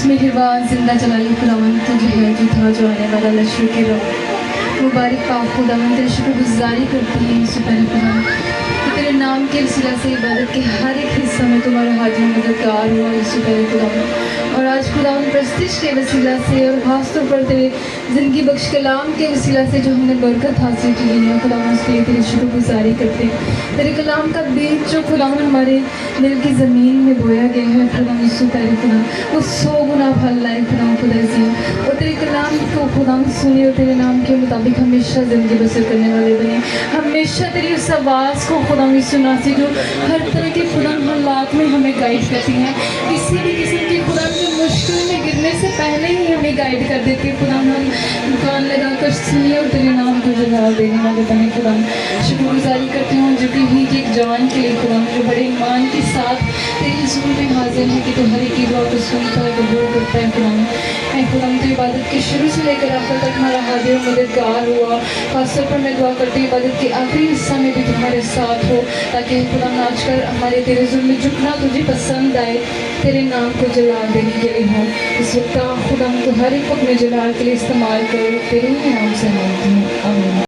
मेहरबान जिंदा जलाली खुदावन तू जो है जो था जो आने वाला लश्कर के रब मुबारक पाक खुदावन तेरे शुक्रगुजारी करती है सुपर खुदावन कि तेरे नाम के वसीला से इबादत के हर एक हिस्सा में तुम्हारा हाजिर मददगार हुआ सुपर खुदावन और आज खुदावन प्रस्तिश के वसीला से और ख़ास तौर पर तेरे ज़िंदगी बख्श कलाम के वसीला से जो हमने बरकत हासिल की है खुदावन उसके लिए तेरी शुक्रगुजारी करते हैं। तेरे कलाम का बीज जो खुदावन हमारे दिल की ज़मीन में बोया गया है खुदावन यीशु तेरे खुदा वो 100 गुना फल लाए खुदावन खुदा अज़ीम और तेरे कलाम को खुदावन सुने और तेरे नाम के मुताबिक हमेशा ज़िंदगी बसर करने वाले बने। हमेशा तेरी उस आवाज़ को खुदावन सुना से जो हर तरह के खुदावन हालात में हमें गाइड करती हैं, किसी भी किस्म की खुदावन जो मुश्किल में गिरने से पहले ही हमें गाइड कर देती है। खुदावन हम कान लगा कर सुनिए और तेरे नाम को जवाब देने वाले बने। खुदावन शुक्रगुजारी करती हूँ जुटी हुई एक जान के लिए खुदावन जो बड़े ईमान के साथ तेरे हुज़ूर में हाजिर है कि तो हर एक की दुआ को सुनता है, कबूल करता है। खुदावन तो इबादत के शुरू से लेकर आखिर तक हमारा हाजिर मददगार हुआ। खासतौर पर मैं दुआ करती हूँ इबादत के आखिरी हिस्सा में भी तुम्हारे साथ हो ताकि खुदावन आजकल हमारे तेरे हुज़ूर में झुकना तुझे पसंद आए, तेरे नाम को जलाल देने के लिए हो। इस वक्त खुदावन तो हर एक अपने जलाल के लिए इस्तेमाल कर तेरे ही नाम से मांगती हूँ, आमीन।